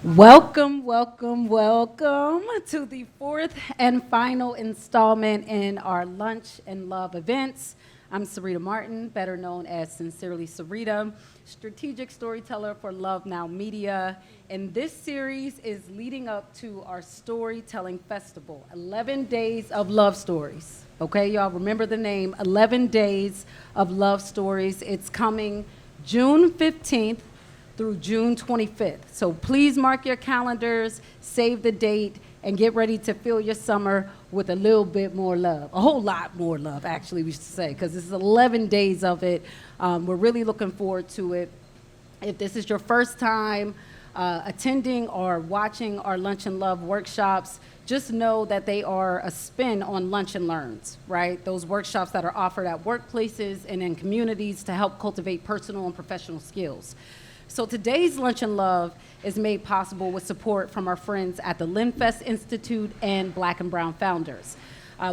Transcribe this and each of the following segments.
Welcome, welcome, welcome to the fourth and final installment in our Lunch and Love events. I'm Syreeta Martin, better known as Sincerely Syreeta, strategic storyteller for Love Now Media. And this series is leading up to our storytelling festival, 11 Days of Love Stories. Okay, y'all remember the name, 11 Days of Love Stories. It's coming June 15th through June 25th. So please mark your calendars, save the date, and get ready to fill your summer with a little bit more love. A whole lot more love, actually, we should say, because this is 11 days of it. We're really looking forward to it. If this is your first time attending or watching our Lunch and Love workshops, just know that they are a spin on Lunch and Learns, right? Those workshops that are offered at workplaces and in communities to help cultivate personal and professional skills. So today's Lunch and Love is made possible with support from our friends at the Linfest Institute and Black and Brown Founders.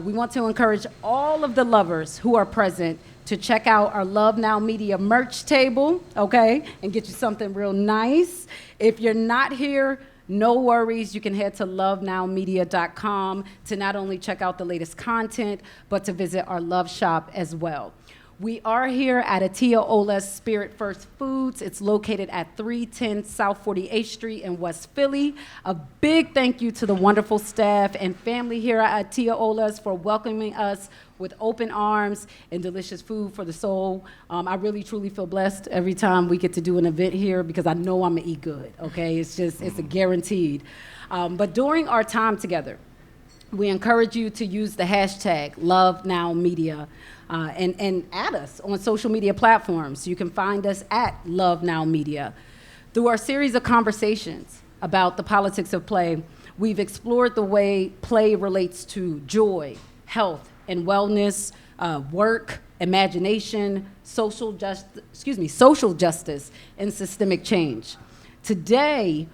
We want to encourage all of the lovers who are present to check out our Love Now Media merch table, okay, and get you something real nice. If you're not here, no worries. You can head to lovenowmedia.com to not only check out the latest content, but to visit our Love Shop as well. We are here at Atia Ola's Spirit First Foods. It's located at 310 South 48th Street in West Philly. A big thank you to the wonderful staff and family here at Atia Ola's for welcoming us with open arms and delicious food for the soul. I really, truly feel blessed every time we get to do an event here because I know I'm gonna eat good, okay? It's a guaranteed. But during our time together, we encourage you to use the hashtag LoveNowMedia and add us on social media platforms. You can find us at Love Now Media. Through our series of conversations about the politics of play, we've explored the way play relates to joy, health, and wellness, work, imagination, social justice, and systemic change. Today,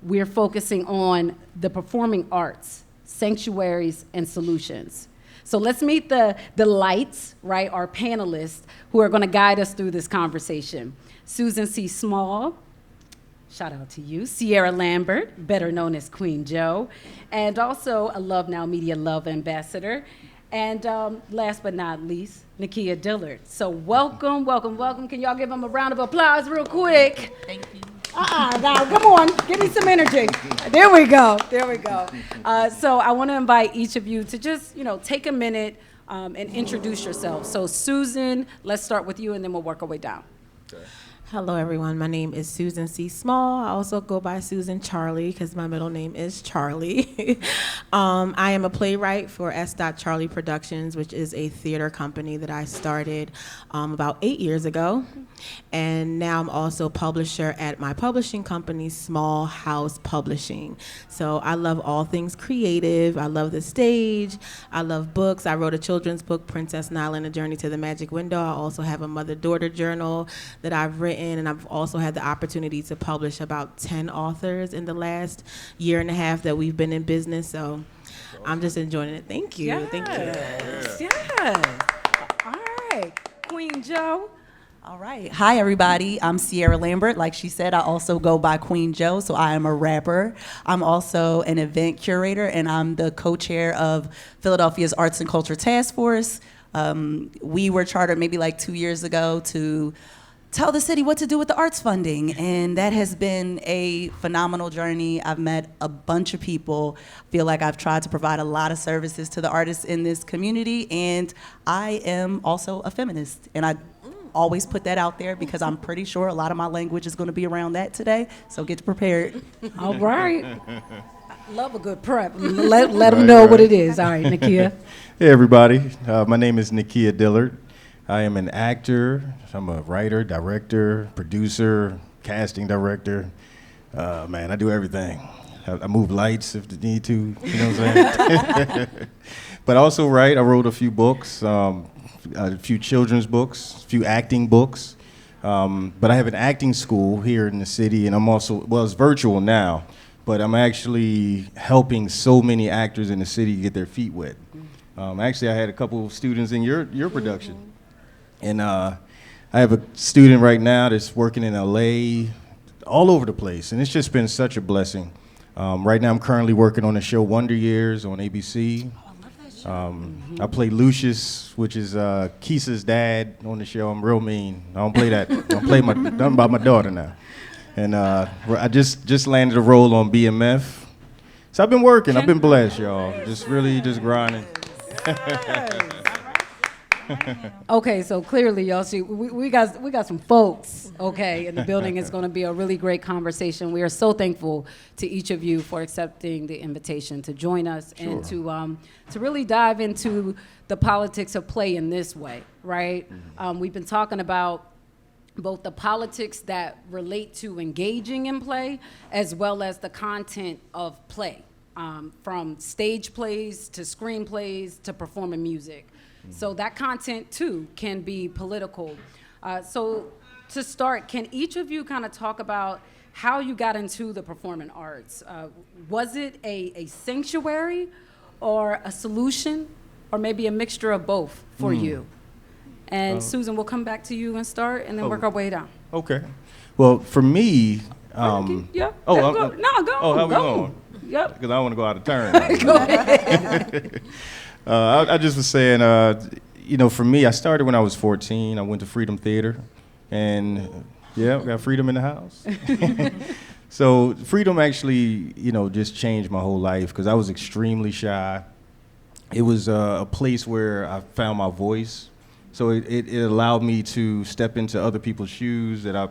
we're focusing on the performing arts, sanctuaries, and solutions. So let's meet the lights, right, our panelists who are gonna guide us through this conversation. Susan C. Small, shout out to you. Sierra Lambert, better known as Queen Joe, and also a Love Now Media Love Ambassador. And last but not least, Nakia Dillard. So welcome, welcome, welcome. Can y'all give them a round of applause real quick? Thank you. Now, come on, give me some energy. There we go, there we go. So I want to invite each of you to just, take a minute and introduce yourself. So Susan, let's start with you and then we'll work our way down. Okay. Hello, everyone. My name is Susan C. Small. I also go by Susan Charli because my middle name is Charlie. I am a playwright for S. Charli Productions, which is a theater company that I started about 8 years ago. And now I'm also publisher at my publishing company, Small House Publishing. So I love all things creative. I love the stage. I love books. I wrote a children's book, Princess Nyla and A Journey to the Magic Window. I also have a mother-daughter journal that I've written, and I've also had the opportunity to publish about 10 authors in the last year and a half that we've been in business. So I'm just enjoying it. Thank you. Yes. Thank you. Yes. All right. Queen Joe. All right. Hi, everybody. I'm Sierra Lambert. Like she said, I also go by Queen Joe, so I am a rapper. I'm also an event curator, and I'm the co-chair of Philadelphia's Arts and Culture Task Force. We were chartered maybe like 2 years ago to tell the city what to do with the arts funding, and that has been a phenomenal journey. I've met a bunch of people. I feel like I've tried to provide a lot of services to the artists in this community, and I am also a feminist, and I always put that out there because I'm pretty sure a lot of my language is going to be around that today, so get prepared. All right. Love a good prep. Let them know what it is. All right, Nakia. Hey, everybody. My name is Nakia Dillard. I am an actor. I'm a writer, director, producer, casting director. Man, I do everything. I move lights if they need to, you know what I'm saying? But I also write. I wrote a few books, a few children's books, a few acting books. But I have an acting school here in the city, and I'm also, well, it's virtual now, but I'm actually helping so many actors in the city get their feet wet. Actually, I had a couple of students in your production. And I have a student right now that's working in LA, all over the place, and it's just been such a blessing. Right now, I'm currently working on the show Wonder Years on ABC. I play Lucius, which is Keisha's dad on the show. I'm real mean. I don't play that. I don't play nothing about my daughter now. And I just landed a role on BMF. So I've been working. I've been blessed, y'all. Just really just grinding. Okay, so clearly, y'all see, we got some folks, okay, in the building. It's going to be a really great conversation. We are so thankful to each of you for accepting the invitation to join us and to really dive into the politics of play in this way, right? We've been talking about both the politics that relate to engaging in play as well as the content of play, from stage plays to screenplays to performing music. So that content, too, can be political. So to start, can each of you kind of talk about how you got into the performing arts? Was it a sanctuary or a solution or maybe a mixture of both for you? And Susan, we'll come back to you and start and then work our way down. Okay. Well, for me... Yeah. Oh, go. No, go. Oh, how we go. going? Yep. Because I don't want to go out of turn. Go ahead. I just was saying, for me, I started when I was 14. I went to Freedom Theater, and we got Freedom in the house. So Freedom actually, just changed my whole life because I was extremely shy. It was a place where I found my voice. So it allowed me to step into other people's shoes that I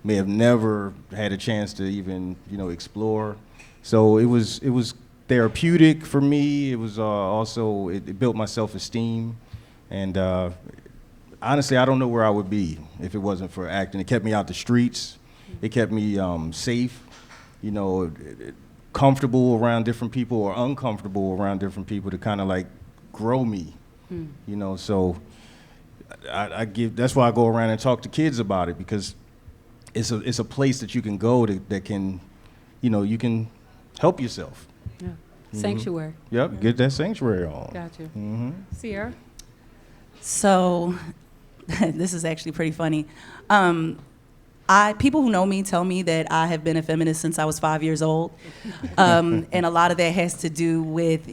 may have never had a chance to even, explore. So it was therapeutic for me. It was also, it built my self-esteem. And honestly, I don't know where I would be if it wasn't for acting. It kept me out the streets. It kept me safe, comfortable around different people or uncomfortable around different people to kind of like grow me, So that's why I go around and talk to kids about it, because it's a place that you can go that can, you can help yourself. Yeah. Sanctuary. Yep, get that sanctuary on. Got you. Sierra? So, this is actually pretty funny. People who know me tell me that I have been a feminist since I was 5 years old. And a lot of that has to do with,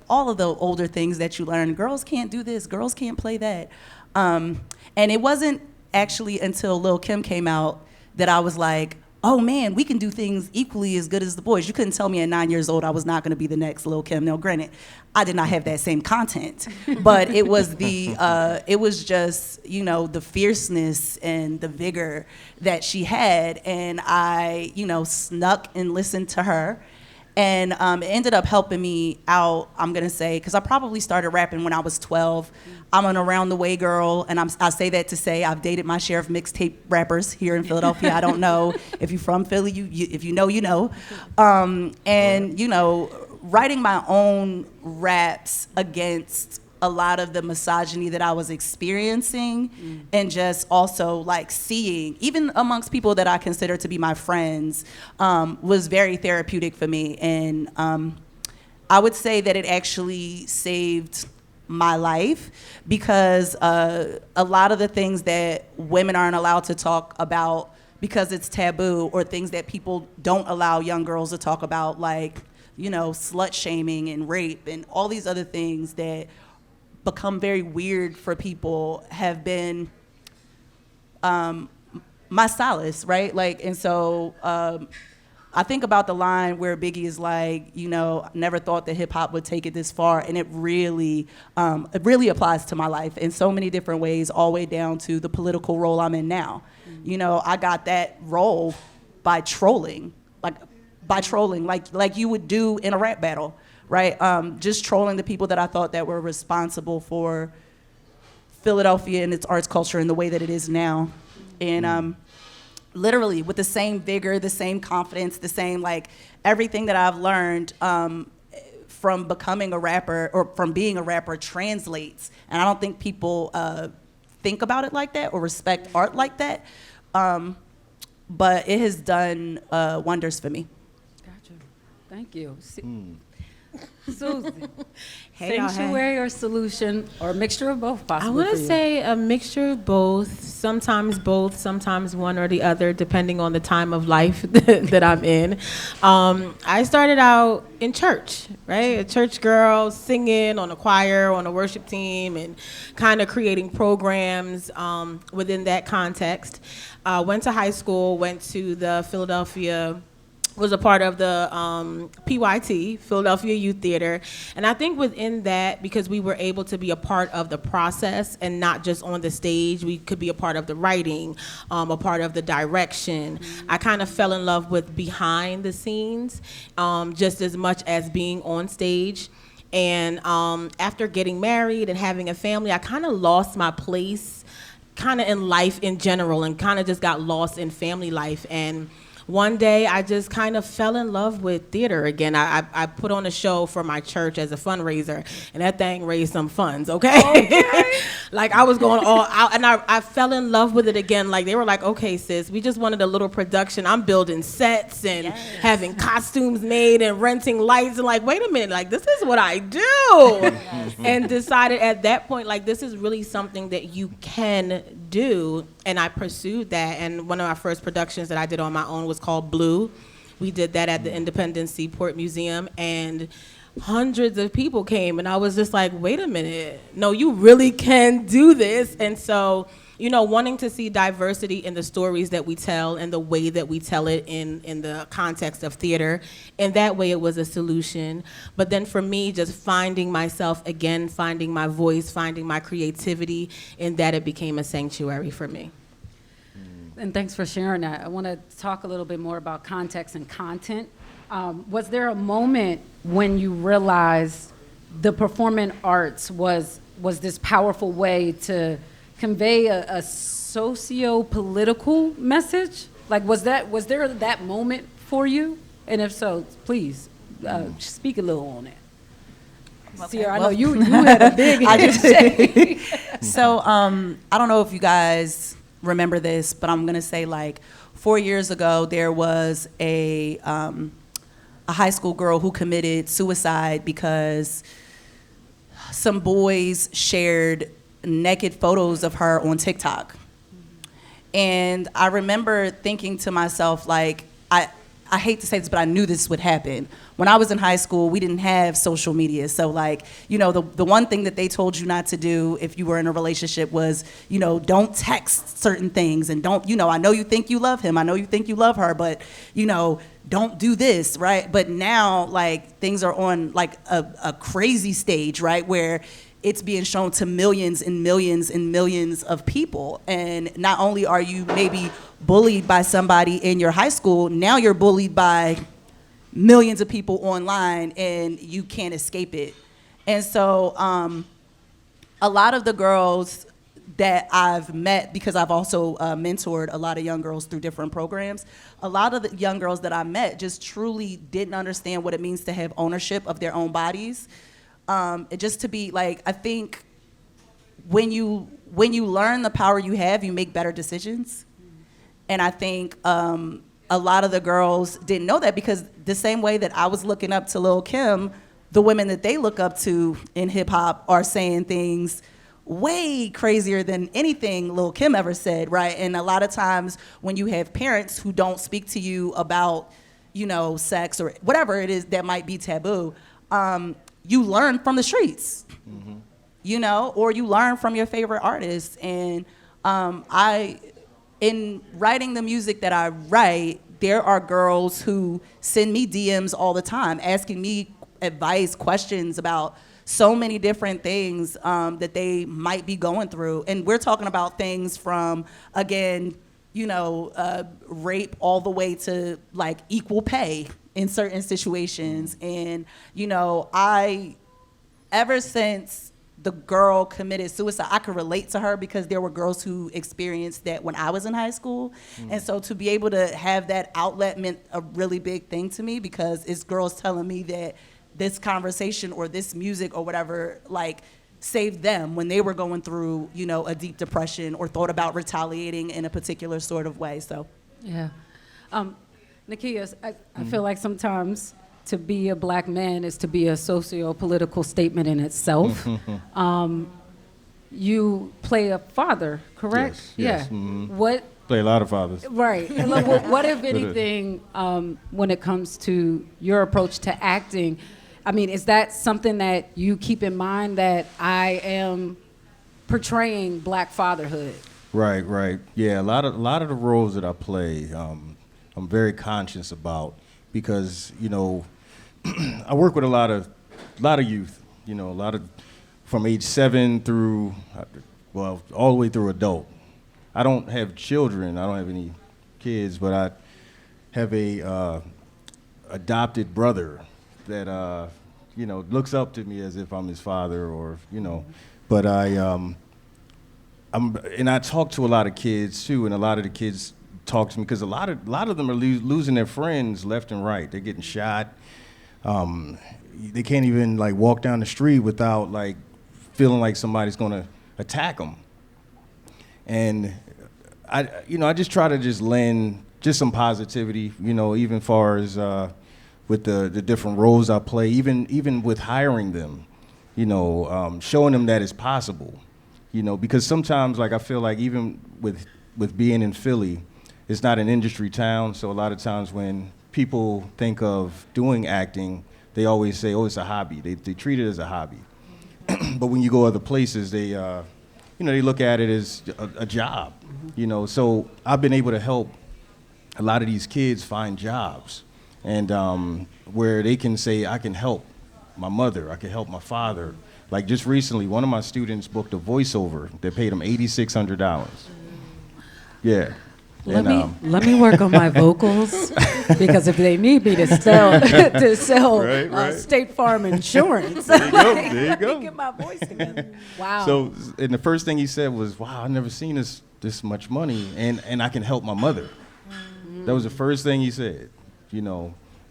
all of the older things that you learn. Girls can't do this, girls can't play that. And it wasn't actually until Lil' Kim came out that I was like, oh man, we can do things equally as good as the boys. You couldn't tell me at 9 years old I was not going to be the next Lil' Kim. Now, granted, I did not have that same content, but it was it was just, the fierceness and the vigor that she had, and I, snuck and listened to her. And it ended up helping me out, I'm going to say, because I probably started rapping when I was 12. I'm an around the way girl, and I say that to say I've dated my share of mixtape rappers here in Philadelphia. I don't know if you're from Philly, if you know, you know. Writing my own raps against a lot of the misogyny that I was experiencing, and just also like seeing, even amongst people that I consider to be my friends, was very therapeutic for me. And I would say that it actually saved my life, because a lot of the things that women aren't allowed to talk about because it's taboo, or things that people don't allow young girls to talk about, like, slut shaming and rape and all these other things that become very weird for people, have been my solace, right? Like, and so I think about the line where Biggie is like, never thought that hip hop would take it this far, and it really applies to my life in so many different ways, all the way down to the political role I'm in now. I got that role by trolling, like you would do in a rap battle. Right, just trolling the people that I thought that were responsible for Philadelphia and its arts culture in the way that it is now, and literally with the same vigor, the same confidence, the same everything that I've learned from becoming a rapper, or from being a rapper, translates. And I don't think people think about it like that or respect art like that, but it has done wonders for me. Gotcha. Thank you. Susan, Hey, y'all, hey. sanctuary or solution, or a mixture of both, I possibly want for to you? say a mixture of both, sometimes one or the other, depending on the time of life that I'm in. I started out in church, right? A church girl, singing on a choir, on a worship team, and kind of creating programs within that context. Went to high school, went to the Philadelphia, was a part of the PYT, Philadelphia Youth Theater. And I think within that, because we were able to be a part of the process and not just on the stage, we could be a part of the writing, a part of the direction. I kind of fell in love with behind the scenes just as much as being on stage. And after getting married and having a family, I kind of lost my place kind of in life in general and kind of just got lost in family life. And one day I just kind of fell in love with theater again. I put on a show for my church as a fundraiser, and that thing raised some funds, okay? Like I was going all out, and I fell in love with it again. Like they were like, okay, sis, we just wanted a little production. I'm building sets and having costumes made and renting lights, and like, wait a minute, like this is what I do. And decided at that point, like this is really something that you can do. And I pursued that, and one of my first productions that I did on my own was called Blue. We did that at the Independence Seaport Museum, and hundreds of people came, and I was just like, wait a minute, no, you really can do this. And so, you know, wanting to see diversity in the stories that we tell and the way that we tell it in the context of theater, and that way it was a solution. But then for me, just finding myself again, finding my voice, finding my creativity, in that it became a sanctuary for me. And thanks for sharing that. I want to talk a little bit more about context and content. Was there a moment when you realized the performing arts was this powerful way to convey a socio-political message? Like, was there that moment for you? And if so, please speak a little on it. Sierra, I know you had a big say. So I don't know if you guys remember this, but I'm gonna say like 4 years ago there was a high school girl who committed suicide because some boys shared naked photos of her on TikTok. And I remember thinking to myself, like, I hate to say this, but I knew this would happen. When I was in high school, we didn't have social media. So like, you know, the one thing that they told you not to do if you were in a relationship was, you know, don't text certain things, and don't, you know, I know you think you love him, I know you think you love her, but, you know, don't do this, right? But now, like, things are on like a crazy stage, right? Where it's being shown to millions and millions and millions of people. And not only are you maybe bullied by somebody in your high school, now you're bullied by millions of people online, and you can't escape it. And so a lot of the girls that I've met, because I've also mentored a lot of young girls through different programs, a lot of the young girls that I met just truly didn't understand what it means to have ownership of their own bodies. Just to be like, I think when you learn the power you have, you make better decisions. And I think a lot of the girls didn't know that, because the same way that I was looking up to Lil' Kim, the women that they look up to in hip hop are saying things way crazier than anything Lil' Kim ever said, right? And a lot of times when you have parents who don't speak to you about, you know, sex or whatever it is that might be taboo, you learn from the streets, you know, or you learn from your favorite artists. And in writing the music that I write, there are girls who send me DMs all the time asking me advice, questions about so many different things that they might be going through. And we're talking about things from, again, you know, rape all the way to like equal pay in certain situations. And, you know, ever since the girl committed suicide, I could relate to her because there were girls who experienced that when I was in high school. And so to be able to have that outlet meant a really big thing to me, because it's girls telling me that this conversation or this music or whatever, like, saved them when they were going through, you know, a deep depression or thought about retaliating in a particular sort of way. So Yeah. Nakia, I feel like sometimes to be a black man is to be a socio-political statement in itself. You play a father, correct? Yes, Yeah. What? Play a lot of fathers. Right. What, if anything, when it comes to your approach to acting, I mean, is that something that you keep in mind, that I am portraying black fatherhood? Right. Yeah, a lot of the roles that I play, I'm very conscious about, because I work with a lot of youth, a lot of from age 7 through, well, all the way through adult. I don't have children. I don't have any kids, but I have a adopted brother that looks up to me as if I'm his father, or But I talk to a lot of kids too, and a lot of the kids talk to me because a lot of them are losing their friends left and right. They're getting shot. They can't even walk down the street without feeling like somebody's gonna attack them. And I just try to just lend just some positivity, even far as with the different roles I play, even with hiring them, showing them that it's possible, because sometimes I feel like even with being in Philly, it's not an industry town, so a lot of times when people think of doing acting, they always say, oh, it's a hobby. They treat it as a hobby. But when you go other places, they look at it as a job, So I've been able to help a lot of these kids find jobs, and where they can say, I can help my mother, I can help my father. Like just recently, one of my students booked a voiceover that paid him $8,600. Yeah. Let me work on my vocals, because if they need me to sell Right. State Farm insurance, There you go. let me get my voice together. Wow. So, and the first thing he said was, wow, I've never seen this much money, and I can help my mother. That was the first thing he said,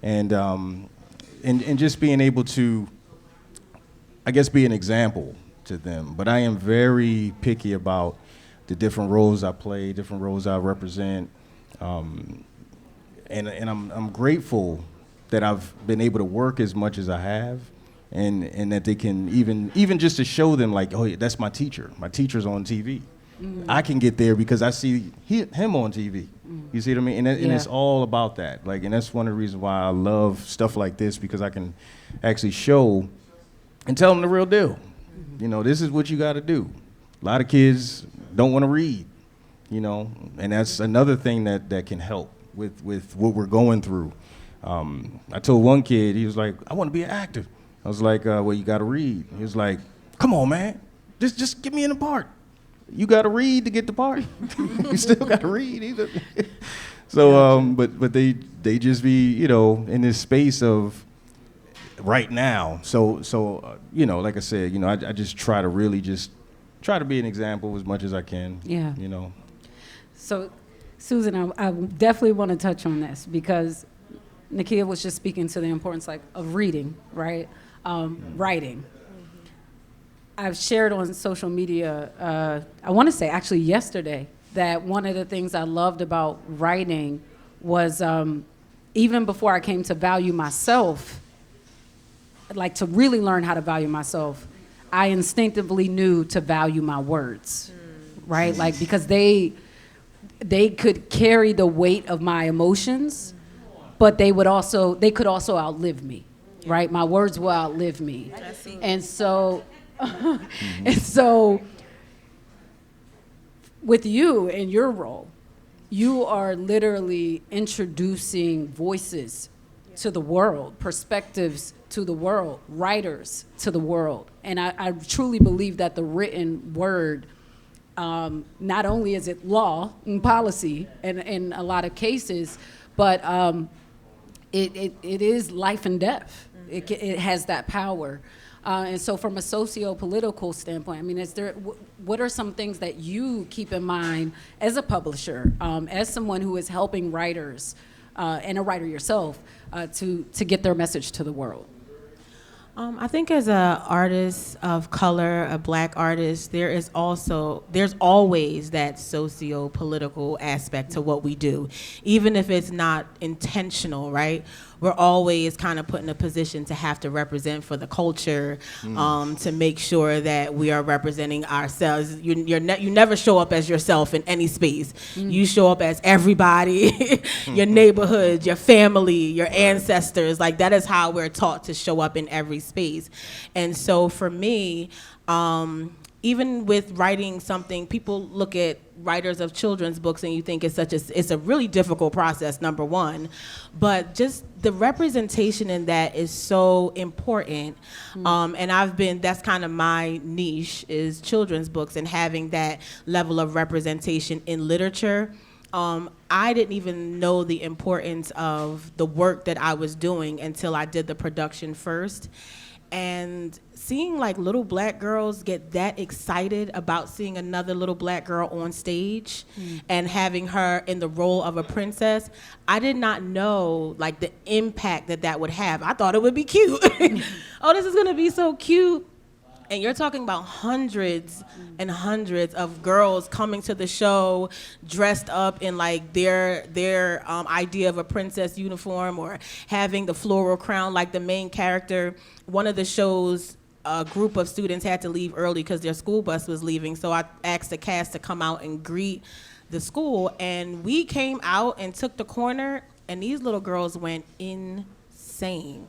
and just being able to, I guess, be an example to them. But I am very picky about the different roles I play, different roles I represent, and I'm grateful that I've been able to work as much as I have, and that they can even just to show them oh, yeah, that's my teacher. My teacher's on TV. I can get there because I see him on TV. You see what I mean? And it's all about that. And that's one of the reasons why I love stuff like this, because I can actually show and tell them the real deal. This is what you got to do. A lot of kids don't want to read, and that's another thing that can help with what we're going through. I told one kid, he was like, I want to be an actor. I was like, well, you got to read. He was like, come on, man, just get me in the part. You got to read to get the part. You still got to read either. So, but they just be, in this space of right now. So like I said, I just try to really just try to be an example as much as I can. Yeah. So, Susan, I definitely want to touch on this, because Nakia was just speaking to the importance of reading, right? Writing. I've shared on social media, I want to say actually yesterday, that one of the things I loved about writing was even before I came to value myself, to really learn how to value myself, I instinctively knew to value my words, right? Because they could carry the weight of my emotions, but they could also outlive me, right? My words will outlive me. And so, and so with you and your role, you are literally introducing voices to the world, perspectives to the world, writers to the world. And I truly believe that the written word, not only is it law and policy in a lot of cases, but it is life and death. It has that power. And so from a socio-political standpoint, I mean, what are some things that you keep in mind as a publisher, as someone who is helping writers, and a writer yourself, to get their message to the world? I think as an artist of color, a black artist, there's always that socio-political aspect to what we do, even if it's not intentional, right? we're always kind of put in a position to have to represent for the culture, to make sure that we are representing ourselves. You never show up as yourself in any space. You show up as everybody, your neighborhood, your family, your ancestors. Like, that is how we're taught to show up in every space. And so for me, even with writing something, people look at writers of children's books and you think it's a really difficult process, number one, but just the representation in that is so important. And that's kind of my niche, is children's books and having that level of representation in literature. I didn't even know the importance of the work that I was doing until I did the production first. And seeing like little black girls get that excited about seeing another little black girl on stage and having her in the role of a princess, I did not know like the impact that would have. I thought it would be cute. Oh, this is gonna be so cute. And you're talking about hundreds and hundreds of girls coming to the show dressed up in like their idea of a princess uniform, or having the floral crown like the main character. One of the shows, a group of students had to leave early because their school bus was leaving. So I asked the cast to come out and greet the school. And we came out and took the corner, and these little girls went insane.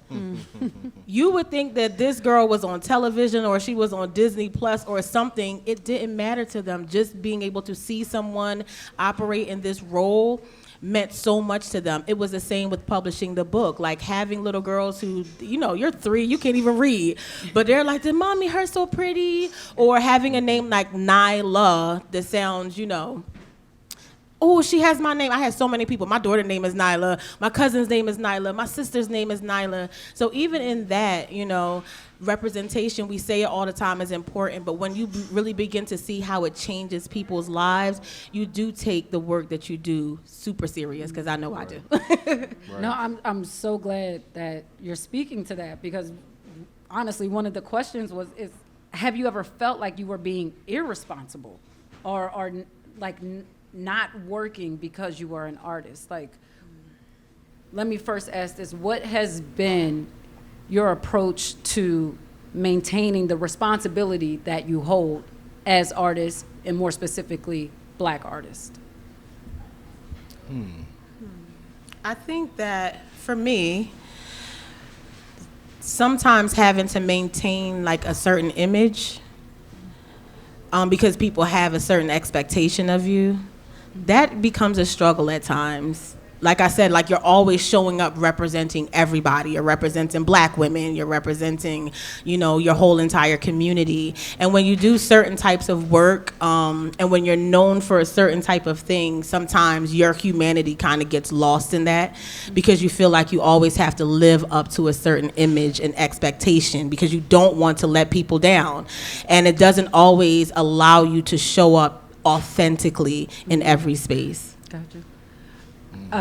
You would think that this girl was on television or she was on Disney Plus or something. It didn't matter to them. Just being able to see someone operate in this role meant so much to them. It was the same with publishing the book, like having little girls who, you're 3, you can't even read, but they're like, did mommy, her so pretty? Or having a name like Nyla that sounds, oh, she has my name. I had so many people. My daughter's name is Nyla. My cousin's name is Nyla. My sister's name is Nyla. So even in that, representation, we say it all the time, is important. But when you really begin to see how it changes people's lives, you do take the work that you do super serious, because I know I do. Right. No, I'm so glad that you're speaking to that, because honestly, one of the questions is have you ever felt like you were being irresponsible or not working because you were an artist? Like, let me first ask this: what has been your approach to maintaining the responsibility that you hold as artists, and more specifically, Black artists? I think that for me, sometimes having to maintain like a certain image, because people have a certain expectation of you, that becomes a struggle at times. Like I said, like, you're always showing up representing everybody. You're representing Black women. You're representing, your whole entire community. And when you do certain types of work, and when you're known for a certain type of thing, sometimes your humanity kind of gets lost in that, because you feel like you always have to live up to a certain image and expectation, because you don't want to let people down. And it doesn't always allow you to show up authentically in every space. Gotcha.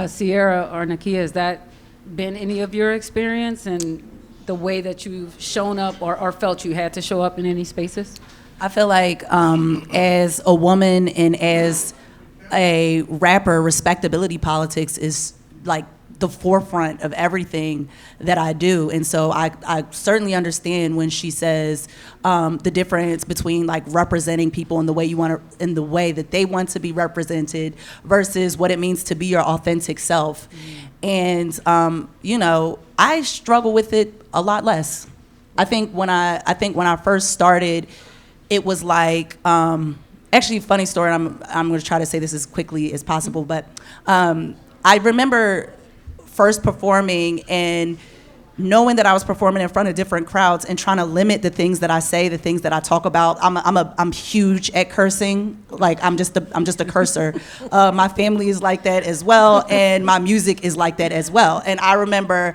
Sierra or Nakia, has that been any of your experience and the way that you've shown up or felt you had to show up in any spaces? I feel like as a woman and as a rapper, respectability politics is like the forefront of everything that I do. And so I certainly understand when she says the difference between like representing people in the way you want to, in the way that they want to be represented, versus what it means to be your authentic self. And I struggle with it a lot less. I think when I first started, it was like, actually, funny story, and I'm going to try to say this as quickly as possible, but I remember first performing and knowing that I was performing in front of different crowds and trying to limit the things that I say, the things that I talk about. I'm huge at cursing. Like, I'm just a cursor. My family is like that as well, and my music is like that as well. And I remember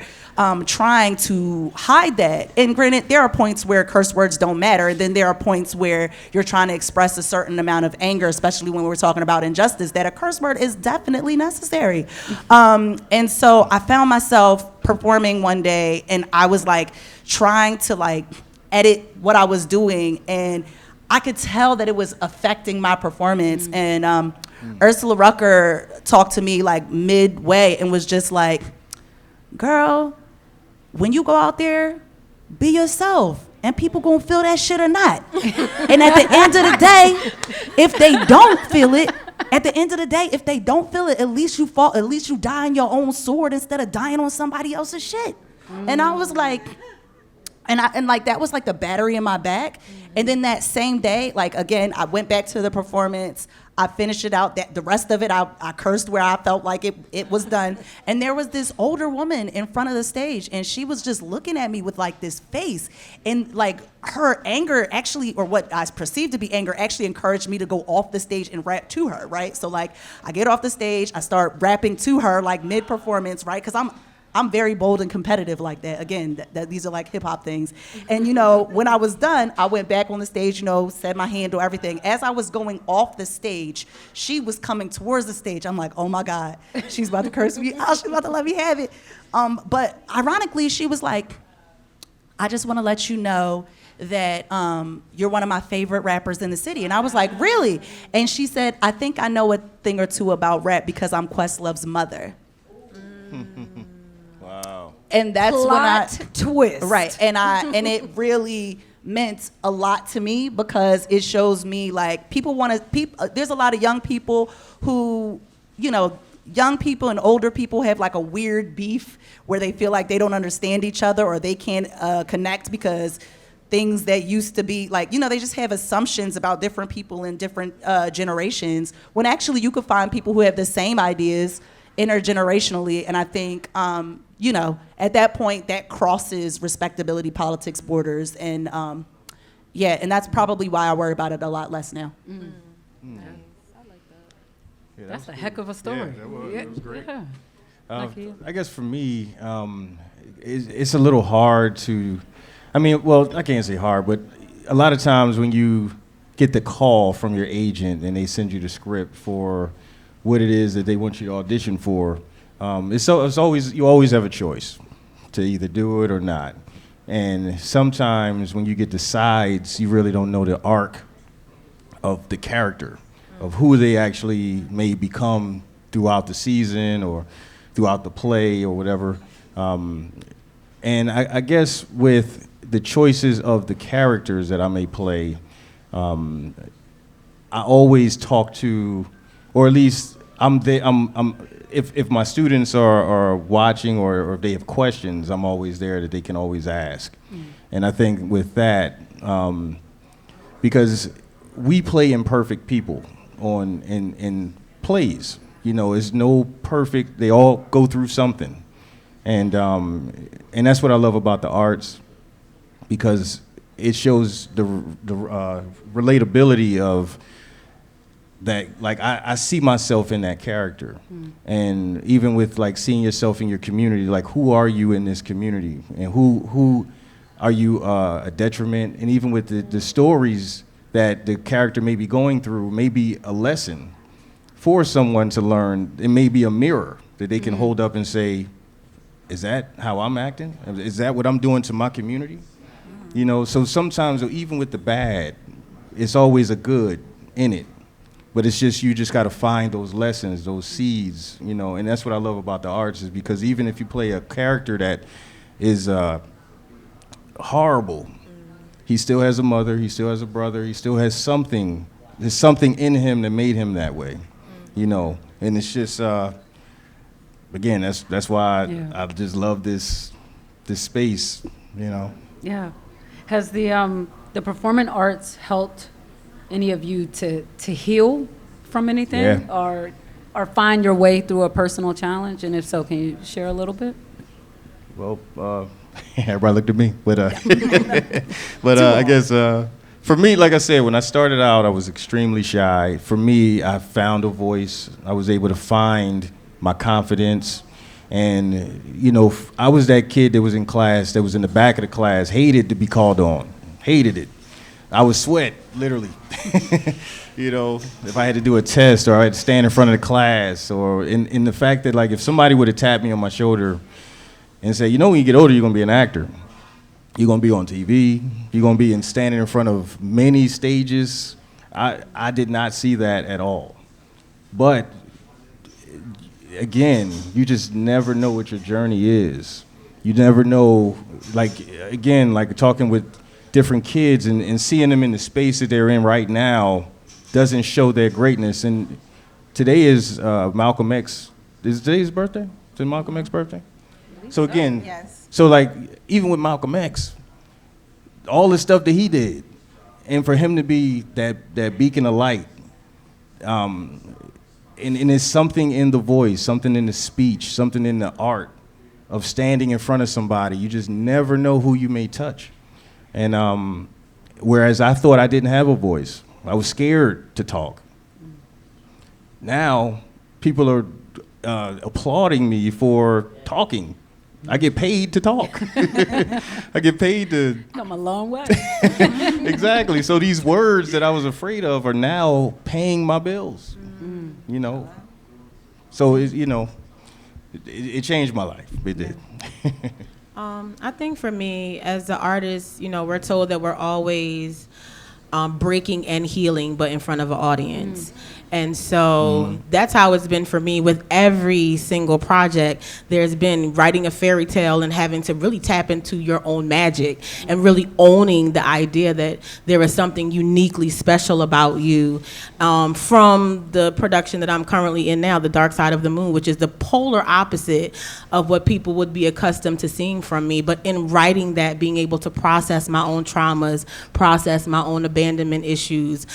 trying to hide that. And granted, there are points where curse words don't matter. And then there are points where you're trying to express a certain amount of anger, especially when we're talking about injustice, that a curse word is definitely necessary. And so I found myself performing one day, and I was like trying to like edit what I was doing, and I could tell that it was affecting my performance. And Ursula Rucker talked to me like midway and was just like, girl, when you go out there, be yourself. And people gonna feel that shit or not. And at the end of the day, if they don't feel it, at least you fall, at least you die on your own sword instead of dying on somebody else's shit. And I was like, and like that was like the battery in my back. And then that same day, like again, I went back to the performance. I finished it out. The rest of it, I cursed where I felt like it was done. And there was this older woman in front of the stage, and she was just looking at me with like this face. And like her anger actually, or what I perceived to be anger, actually encouraged me to go off the stage and rap to her, right? So like I get off the stage, I start rapping to her like mid-performance, right? Because I'm very bold and competitive like that. Again, these are like hip hop things. And you know, when I was done, I went back on the stage, you know, said my handle, everything. As I was going off the stage, she was coming towards the stage. I'm like, oh my God, she's about to curse me out. She's about to let me have it. But ironically, she was like, I just want to let you know that you're one of my favorite rappers in the city. And I was like, really? And she said, I think I know a thing or two about rap because I'm Questlove's mother. Wow. And that's Plot twist. right. And it really meant a lot to me because it shows me like there's a lot of young people who, you know, young people and older people have like a weird beef where they feel like they don't understand each other or they can't connect because things that used to be like, you know, they just have assumptions about different people in different generations when actually you could find people who have the same ideas intergenerationally. And I think, you know, at that point that crosses respectability politics borders. And yeah, and that's probably why I worry about it a lot less now. Yeah, That's a heck of a story. Yeah, that was great. Yeah. I guess for me, it's a little hard to, I mean, well, I can't say hard, but a lot of times when you get the call from your agent and they send you the script for what it is that they want you to audition for, it's always, you always have a choice to either do it or not. And sometimes when you get the sides, you really don't know the arc of the character, of who they actually may become throughout the season or throughout the play or whatever. And I guess with the choices of the characters that I may play, I always talk to, or at least if my students are watching or if they have questions, I'm always there that they can always ask. And I think with that, because we play imperfect people in plays, you know, it's no perfect, they all go through something. And that's what I love about the arts, because it shows the relatability of that. Like I see myself in that character, and even with like seeing yourself in your community, like who are you in this community, and who are you a detriment, and even with the stories that the character may be going through, may be a lesson for someone to learn. It may be a mirror that they can hold up and say, is that how I'm acting? Is that what I'm doing to my community? You know, so sometimes even with the bad, it's always a good in it. But it's just, you just got to find those lessons, those seeds, you know, and that's what I love about the arts, is because even if you play a character that is horrible, he still has a mother, he still has a brother, he still has something, there's something in him that made him that way, you know, and it's just, again, that's why I just love this space, you know. Yeah. Has the performing arts helped any of you to heal from anything, or find your way through a personal challenge? And if so, can you share a little bit? Well, everybody looked at me, but I guess for me, like I said, when I started out, I was extremely shy. For me, I found a voice. I was able to find my confidence. And, you know, I was that kid that was in class, that was in the back of the class, hated to be called on, hated it. I would sweat, literally. You know, if I had to do a test or I had to stand in front of the class, or in the fact that, like, if somebody would have tapped me on my shoulder and said, you know, when you get older, you're going to be an actor. You're going to be on TV. You're going to be standing in front of many stages. I did not see that at all. But again, you just never know what your journey is. You never know, like, again, like talking with different kids and seeing them in the space that they're in right now doesn't show their greatness. And today is Malcolm X. Is today his birthday? Is it Malcolm X's birthday? So again, Yes. so like, even with Malcolm X, all the stuff that he did, and for him to be that beacon of light, and there's something in the voice, something in the speech, something in the art of standing in front of somebody. You just never know who you may touch. And whereas I thought I didn't have a voice, I was scared to talk. Now people are applauding me for talking. I get paid to talk. I get paid to. Come a long way. Exactly. So these words that I was afraid of are now paying my bills. You know. So it changed my life. It did. I think for me, as an artist, we're told that we're always breaking and healing, but in front of an audience. And so that's how it's been for me with every single project. There's been writing a fairy tale and having to really tap into your own magic and really owning the idea that there is something uniquely special about you. From the production that I'm currently in now, The Dark Side of the Moon, which is the polar opposite of what people would be accustomed to seeing from me. But in writing that, being able to process my own traumas, process my own abandonment issues,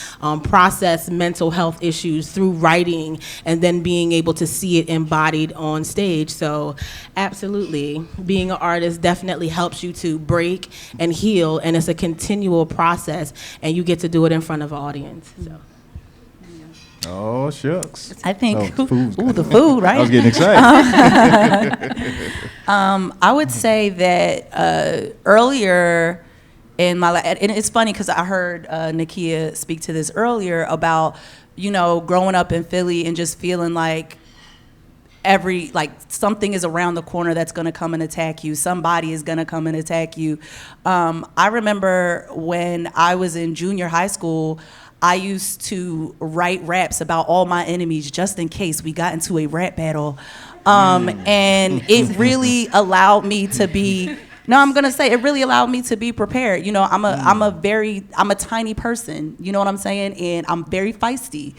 process mental health issues through writing, and then being able to see it embodied on stage. So absolutely, being an artist definitely helps you to break and heal, and it's a continual process, and you get to do it in front of an audience. So. Oh, shucks. I think, Oh, food's the food, right? I was getting excited. I would say that earlier in my life, and it's funny because I heard Nakia speak to this earlier about, growing up in Philly and just feeling like something is around the corner that's going to come and attack you. Somebody is going to come and attack you. I remember when I was in junior high school, I used to write raps about all my enemies just in case we got into a rap battle. And it really allowed me to be, it really allowed me to be prepared. I'm a tiny person, you know what I'm saying? And I'm very feisty.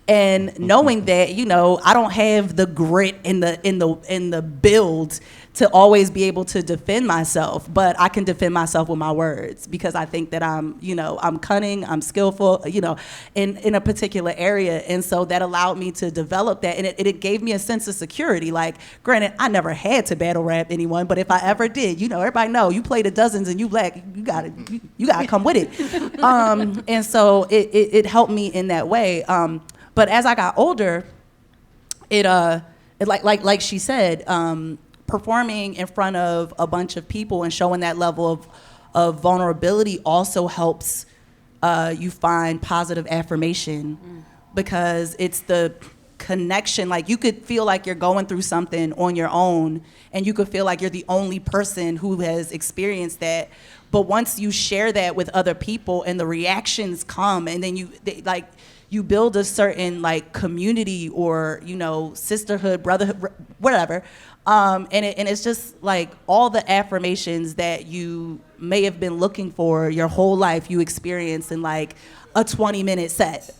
And knowing that, I don't have the grit in the build to always be able to defend myself, but I can defend myself with my words because I think that I'm cunning, I'm skillful, in a particular area. And so that allowed me to develop that. And it gave me a sense of security. Like, granted, I never had to battle rap anyone, but if I ever did, everybody know you play the dozens and you black, you gotta come with it. And so it helped me in that way. But as I got older, it like she said, performing in front of a bunch of people and showing that level of vulnerability also helps you find positive affirmation because it's the connection. Like, you could feel like you're going through something on your own and you could feel like you're the only person who has experienced that. But once you share that with other people and the reactions come, and then you build a certain community or sisterhood, brotherhood, whatever, and it's just like all the affirmations that you may have been looking for your whole life you experience in a 20-minute set,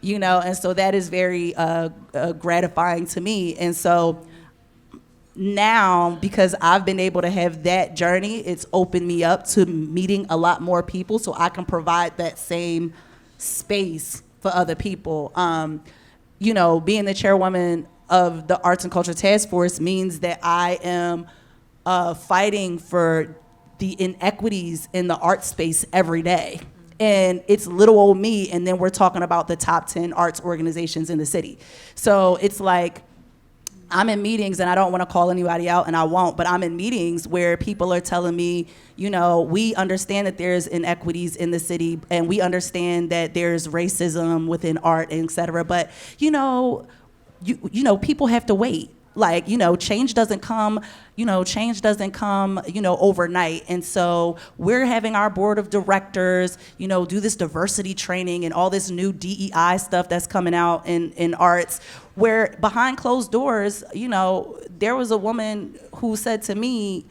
and so that is very gratifying to me. And so now, because I've been able to have that journey, it's opened me up to meeting a lot more people so I can provide that same space for other people. Being the chairwoman of the Arts and Culture Task Force means that I am fighting for the inequities in the art space every day. And it's little old me, and then we're talking about the top 10 arts organizations in the city. So it's like, I'm in meetings, and I don't want to call anybody out, and I won't, but I'm in meetings where people are telling me, we understand that there's inequities in the city, and we understand that there's racism within art, et cetera, but, people have to wait. Like, change doesn't come, overnight. And so we're having our board of directors, do this diversity training and all this new DEI stuff that's coming out in arts, where behind closed doors, there was a woman who said to me,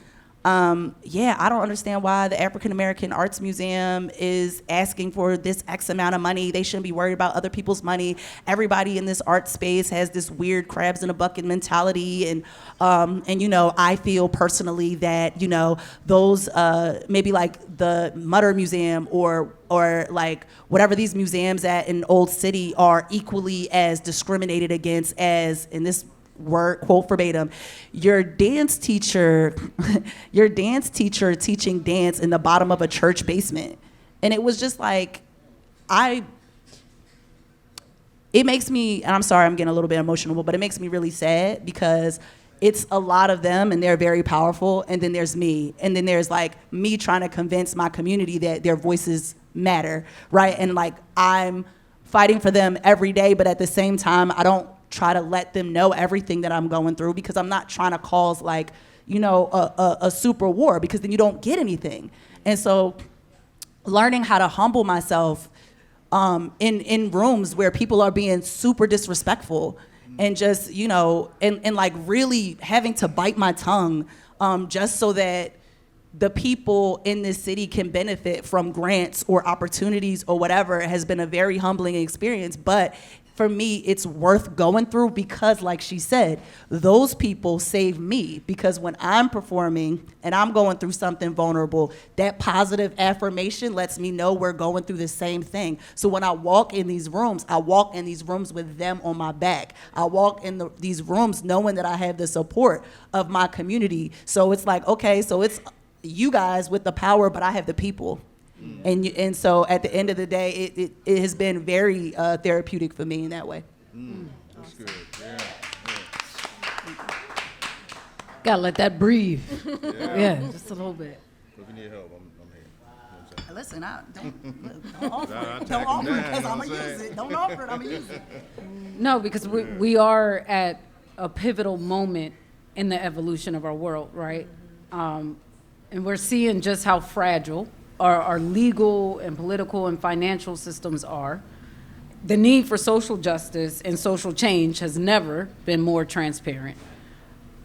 I don't understand why the African American Arts Museum is asking for this X amount of money. They shouldn't be worried about other people's money. Everybody in this art space has this weird crabs in a bucket mentality, and I feel personally that those maybe like the Mutter Museum or like whatever these museums at in Old City are equally as discriminated against as in this word, quote verbatim, your dance teacher teaching dance in the bottom of a church basement. And it was just like, it makes me, and I'm sorry I'm getting a little bit emotional, but it makes me really sad because it's a lot of them and they're very powerful, and then there's me, and then there's like me trying to convince my community that their voices matter, right? And like I'm fighting for them every day, but at the same time I don't try to let them know everything that I'm going through, because I'm not trying to cause like, a super war, because then you don't get anything. And so learning how to humble myself in rooms where people are being super disrespectful, and just, and like really having to bite my tongue just so that the people in this city can benefit from grants or opportunities or whatever, has been a very humbling experience. But for me, it's worth going through because, like she said, those people save me, because when I'm performing and I'm going through something vulnerable, that positive affirmation lets me know we're going through the same thing. So when I walk in these rooms, I walk in these rooms with them on my back. I walk in these rooms knowing that I have the support of my community. So it's like, okay, so it's you guys with the power, but I have the people. And so at the end of the day, it has been very therapeutic for me in that way. That's good. Yeah. Gotta let that breathe. Yeah, just a little bit. If you need help, I'm here. Listen, don't offer it because I'm going to use it. Don't offer it, I'm going to use it. No, because we are at a pivotal moment in the evolution of our world, right? And we're seeing just how fragile our legal and political and financial systems are. The need for social justice and social change has never been more transparent.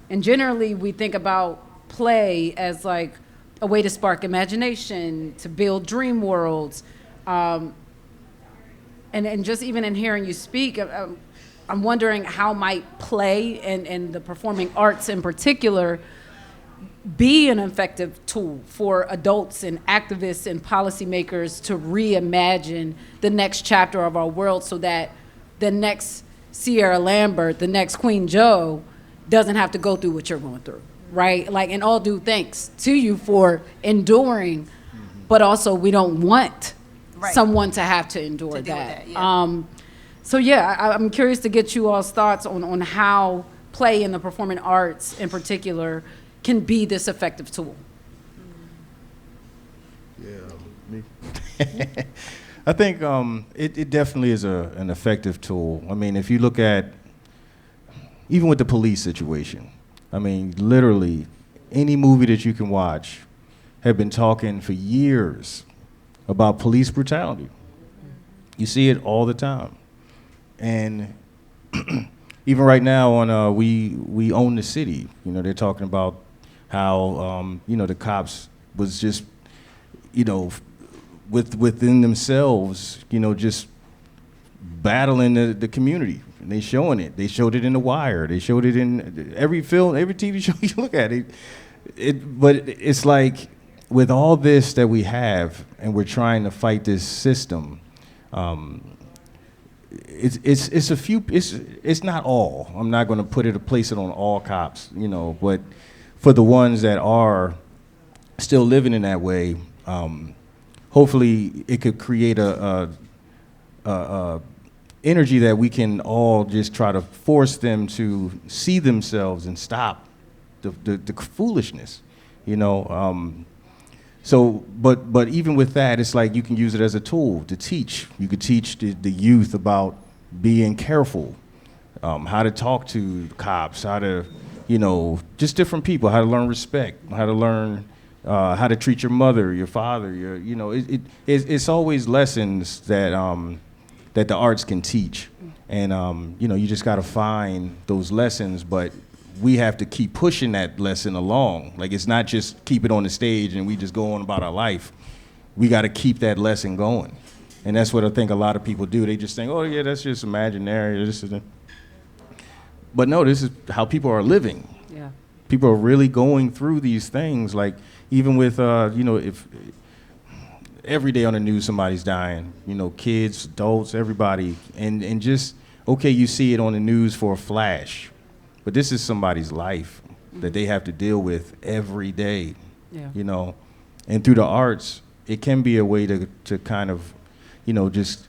And generally, we think about play as like a way to spark imagination, to build dream worlds. And just even in hearing you speak, I'm wondering how might play and the performing arts in particular be an effective tool for adults and activists and policymakers to reimagine the next chapter of our world, so that the next Sierra Lambert, the next Queen Joe, doesn't have to go through what you're going through, right? Like, and all due thanks to you for enduring, but also we don't want someone to have to endure that. So I'm curious to get you all's thoughts on how play in the performing arts in particular can be this effective tool. Yeah, me. I think it definitely is an effective tool. I mean, if you look at, even with the police situation, I mean, literally, any movie that you can watch have been talking for years about police brutality. You see it all the time. And even right now on We Own the City, they're talking about how, the cops was just, within themselves, just battling the community. And they showing it. They showed it in The Wire. They showed it in every film, every TV show you look at. But it's like, with all this that we have, and we're trying to fight this system, it's not all. I'm not going to place it on all cops, but for the ones that are still living in that way, hopefully it could create a energy that we can all just try to force them to see themselves and stop the foolishness, So, but even with that, it's like you can use it as a tool to teach. You could teach the youth about being careful, how to talk to cops, how to, just different people, how to learn respect, how to learn how to treat your mother, your father, it's always lessons that that the arts can teach. And, you just got to find those lessons, but we have to keep pushing that lesson along. Like, it's not just keep it on the stage and we just go on about our life. We got to keep that lesson going. And that's what I think a lot of people do. They just think, oh, yeah, that's just imaginary. But no, this is how people are living. Yeah. People are really going through these things. Like, even with, if every day on the news somebody's dying, kids, adults, everybody. And just, okay, you see it on the news for a flash. But this is somebody's life that they have to deal with every day, And through the arts, it can be a way to kind of, just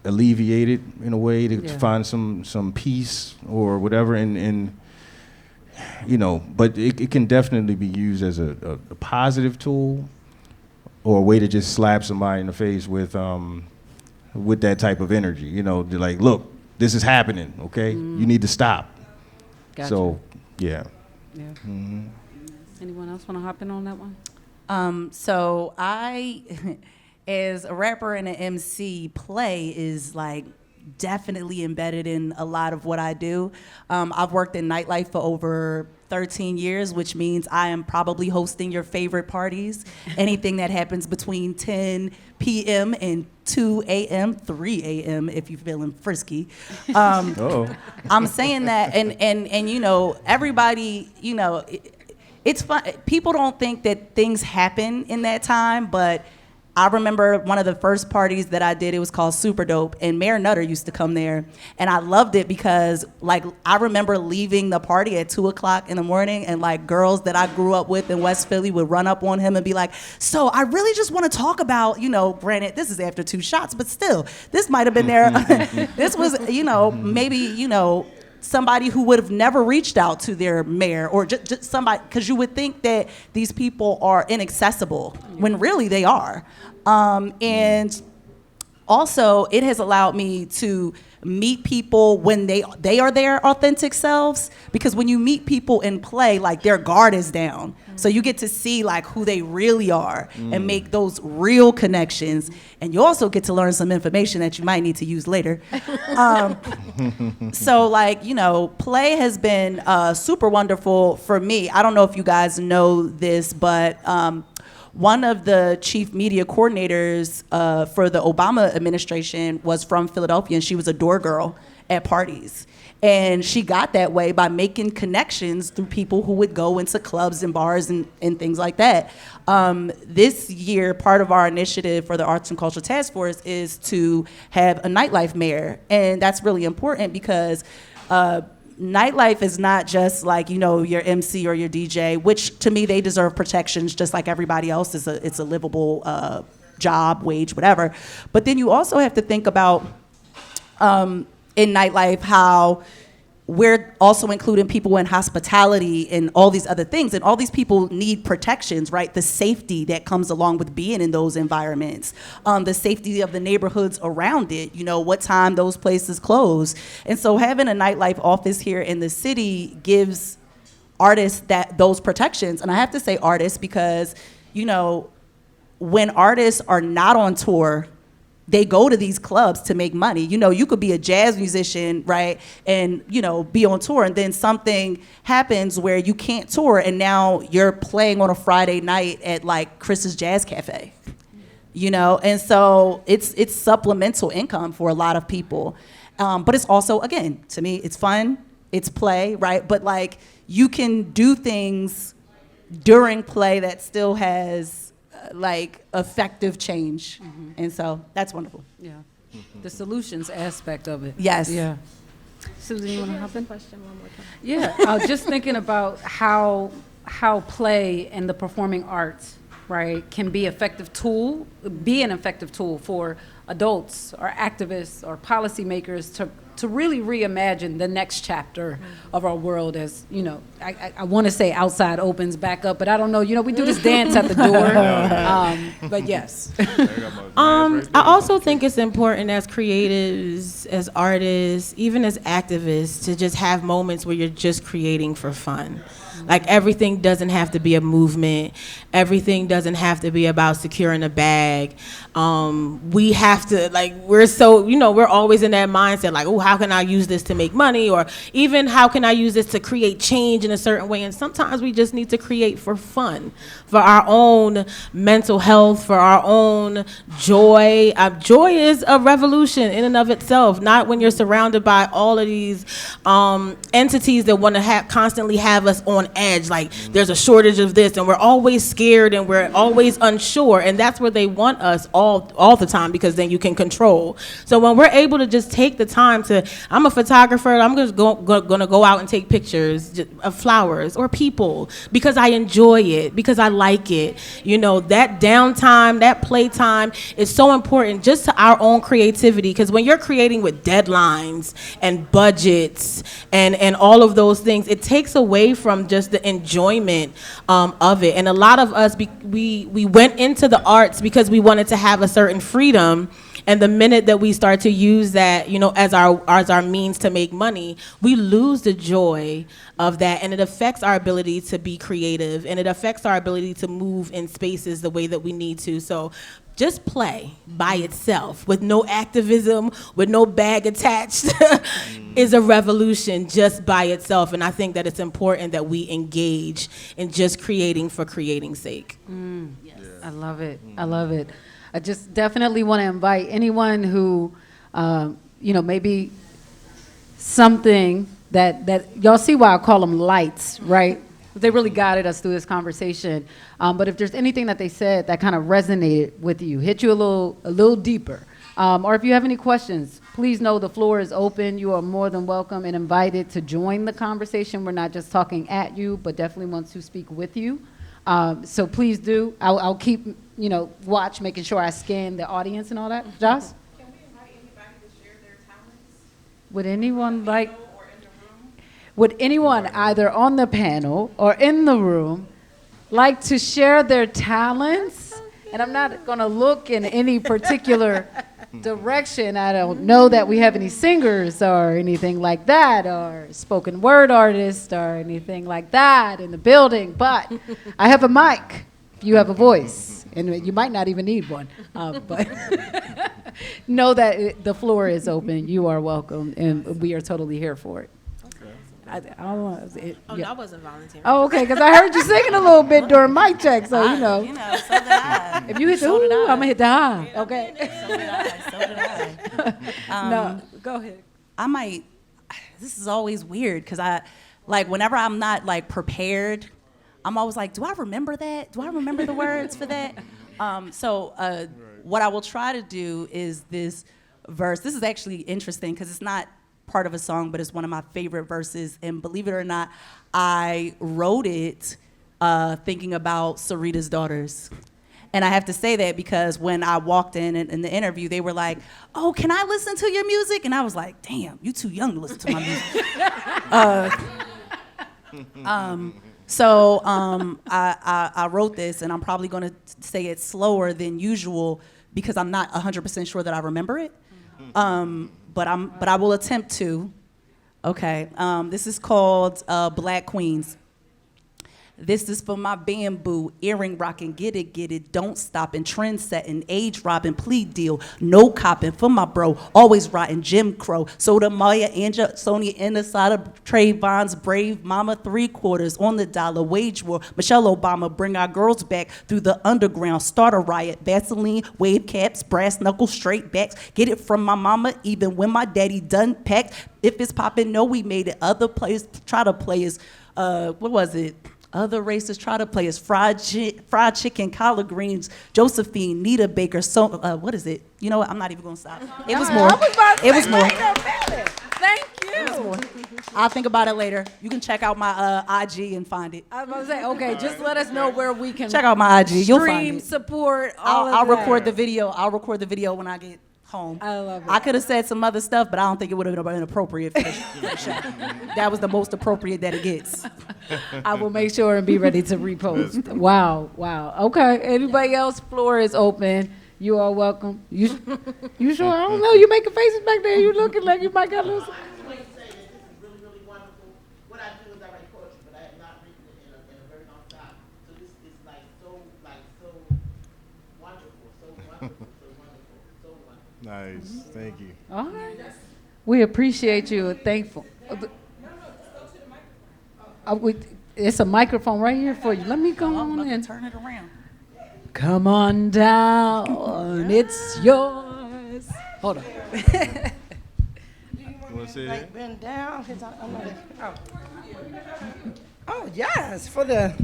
alleviate it in a way to find some peace or whatever. And but it can definitely be used as a positive tool or a way to just slap somebody in the face with that type of energy. They're like, look, this is happening, okay? You need to stop. Gotcha. So, yeah. Yeah. Mm-hmm. Anyone else want to hop in on that one? So I, as a rapper and an MC, play is like definitely embedded in a lot of what I do. I've worked in nightlife for over 13 years, which means I am probably hosting your favorite parties. Anything that happens between 10 p.m. and 2 a.m., 3 a.m. if you're feeling frisky. I'm saying that, and everybody, it's fun. People don't think that things happen in that time, but I remember one of the first parties that I did, it was called Super Dope, and Mayor Nutter used to come there, and I loved it because, like, I remember leaving the party at 2 o'clock in the morning, and, like, girls that I grew up with in West Philly would run up on him and be like, so I really just want to talk about, granted, this is after 2 shots, but still, this might have been there. This was, maybe, somebody who would have never reached out to their mayor or just somebody, because you would think that these people are inaccessible when really they are. And also, it has allowed me to meet people when they are their authentic selves, because when you meet people in play, like, their guard is down. So you get to see, like, who they really are and make those real connections. And you also get to learn some information that you might need to use later. So, like, play has been super wonderful for me. I don't know if you guys know this, but one of the chief media coordinators for the Obama administration was from Philadelphia, and she was a door girl at parties. And she got that way by making connections through people who would go into clubs and bars and things like that. This year, part of our initiative for the Arts and Culture Task Force is to have a nightlife mayor. And that's really important because nightlife is not just like, your MC or your DJ, which to me, they deserve protections just like everybody else. It's a livable job, wage, whatever. But then you also have to think about in nightlife how we're also including people in hospitality and all these other things. And all these people need protections, right? The safety that comes along with being in those environments, the safety of the neighborhoods around it, what time those places close. And so having a nightlife office here in the city gives artists those protections. And I have to say artists because, when artists are not on tour, they go to these clubs to make money. You could be a jazz musician, right, and, be on tour, and then something happens where you can't tour, and now you're playing on a Friday night at, like, Chris's Jazz Cafe, And so it's supplemental income for a lot of people. But it's also, again, to me, it's fun, it's play, right? But, like, you can do things during play that still has effective change. And so that's wonderful. Yeah. The solutions aspect of it. Yes. Yeah. Susan, you want to hop in? Question one more time. Yeah. I was just thinking about how play and the performing arts, right, can be an effective tool for adults or activists or policymakers to really reimagine the next chapter of our world as, you know, I want to say outside opens back up, but I don't know. You know, we do this dance at the door. But yes. I also think it's important as creatives, as artists, even as activists, to just have moments where you're just creating for fun. Like, everything doesn't have to be a movement. Everything doesn't have to be about securing a bag. We have to, like, we're so, you know, we're always in that mindset, like, oh, how can I use this to make money? Or even, how can I use this to create change in a certain way? And sometimes we just need to create for fun, for our own mental health, for our own joy. Joy is a revolution in and of itself, not when you're surrounded by all of these entities that want to constantly have us on edge, like there's a shortage of this and we're always scared and we're always unsure, and that's where they want us all the time, because then you can control. So when we're able to just take the time to, I'm a photographer, I'm just gonna go out and take pictures of flowers or people because I enjoy it, because I like it. You know, that downtime, that playtime is so important just to our own creativity, because when you're creating with deadlines and budgets and all of those things, it takes away from just the enjoyment of it. And a lot of us, we went into the arts because we wanted to have a certain freedom, and the minute that we start to use that, you know, as our means to make money, we lose the joy of that, and it affects our ability to be creative, and it affects our ability to move in spaces the way that we need to. So just play by itself with no activism, with no bag attached, is a revolution just by itself. And I think that it's important that we engage in just creating for creating's sake. Yes. I love it. I love it. I just definitely want to invite anyone who, you know, maybe something that y'all see why I call them lights, right? They really guided us through this conversation. But if there's anything that they said that kind of resonated with you, hit you a little deeper, or if you have any questions, please know the floor is open. You are more than welcome and invited to join the conversation. We're not just talking at you, but definitely want to speak with you. So please do. I'll keep, you know, watch, making sure I scan the audience and all that. Joss? Can we invite anybody to share their talents? Would anyone like? Would anyone either on the panel or in the room like to share their talents? And I'm not going to look in any particular direction. I don't know that we have any singers or anything like that, or spoken word artists or anything like that in the building, but I have a mic if you have a voice, and you might not even need one, but know that the floor is open. You are welcome, and we are totally here for it. I don't know. No, I wasn't volunteering. Oh, okay, because I heard you singing a little bit during mic check, so you know. You know, so did I. If you hit the So did ooh, I. I'm gonna hit the high. Okay. So did I. No, go ahead. I might, this is always weird because I, like, whenever I'm not, like, prepared, I'm always like, do I remember that? Do I remember the words for that? What I will try to do is this verse. This is actually interesting because it's not part of a song, but it's one of my favorite verses. And believe it or not, I wrote it thinking about Syreeta's daughters. And I have to say that because when I walked in the interview, they were like, oh, can I listen to your music? And I was like, damn, you too young to listen to my music. I wrote this, and I'm probably going to say it slower than usual because I'm not 100% sure that I remember it. But I will attempt to. Okay, this is called Black Queens. This is for my bamboo, earring rocking, get it, don't stop, and trend setting, age robbing, plea deal, no copping for my bro, always rotting, Jim Crow, Soda, Maya, Anja, Sonia, Innisada, Trayvon's brave, Mama 3/4 on the dollar, wage war, Michelle Obama, bring our girls back through the underground, start a riot, Vaseline, wave caps, brass knuckles, straight backs, get it from my mama, even when my daddy done packed, if it's popping, no, we made it, other players try to play as, what was it? Other races try to play as fried chicken, collard greens, Josephine, Nita Baker. So what is it? You know what? I'm not even gonna stop. It was more. It was more. Thank you. I'll think about it later. You can check out my IG and find it. I was about to say, okay, just let us know where we can Check out my IG. You'll find stream, it. support, I'll all of that. record the video. I'll record the video when I get home. I love it. I could have said some other stuff, but I don't think it would have been appropriate for the show. That was the most appropriate that it gets. I will make sure and be ready to repost. Wow, wow. Okay, anybody else? Floor is open. You are welcome. You sure? I don't know. You making faces back there. You looking like you might got a little. I just want to say that this is really, really wonderful. What I do is I write poetry, but I have not written it in a very long time. So this is so wonderful, so wonderful, so wonderful, so wonderful. Nice. Thank you. All right. We appreciate you and thankful. It's a microphone right here for you. Let me go on in. Turn it around. Come on down. It's yours. Hold on. You want to say it? Like bend down, 'cause I'm not. Oh yes, for the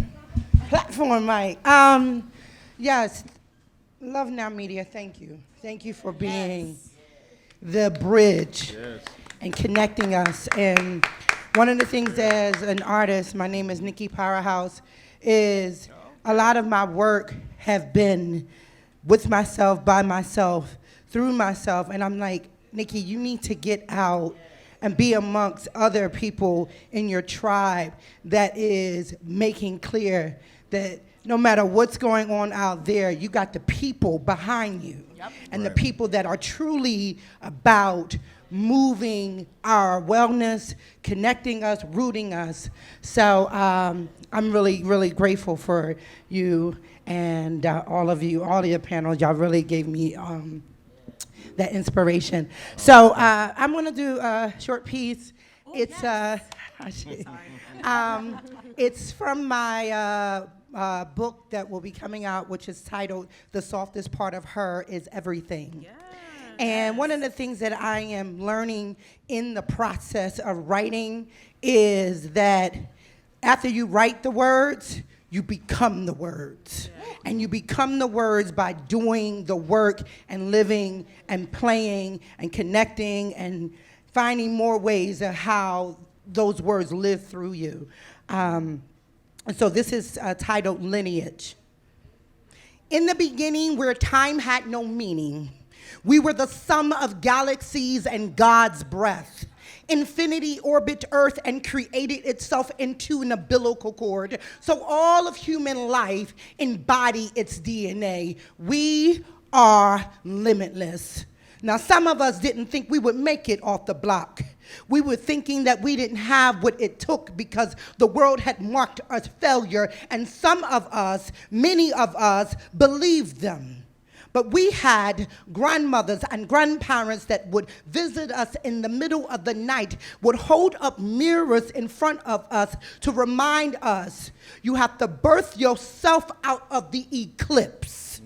platform mic. Yes, Love Now Media. Thank you for being the bridge and connecting us. And one of the things as an artist, my name is Nikki Powerhouse, is a lot of my work have been with myself, by myself, through myself, and I'm like, Nikki, you need to get out and be amongst other people in your tribe that is making clear that no matter what's going on out there, you got the people behind you, and the people that are truly about moving our wellness, connecting us, rooting us. So I'm really, really grateful for you and all of you, all of your panels. Y'all really gave me that inspiration. So I'm gonna do a short piece. It's it's from my book that will be coming out, which is titled "The Softest Part of Her Is Everything." And one of the things that I am learning in the process of writing is that after you write the words, you become the words. And you become the words by doing the work and living and playing and connecting and finding more ways of how those words live through you. And so this is titled Lineage. In the beginning, where time had no meaning, we were the sum of galaxies and God's breath. Infinity orbit Earth and created itself into an umbilical cord. So all of human life embody its DNA. We are limitless. Now, some of us didn't think we would make it off the block. We were thinking that we didn't have what it took because the world had marked us failure, and some of us, many of us, believed them. But we had grandmothers and grandparents that would visit us in the middle of the night, would hold up mirrors in front of us to remind us, you have to birth yourself out of the eclipse.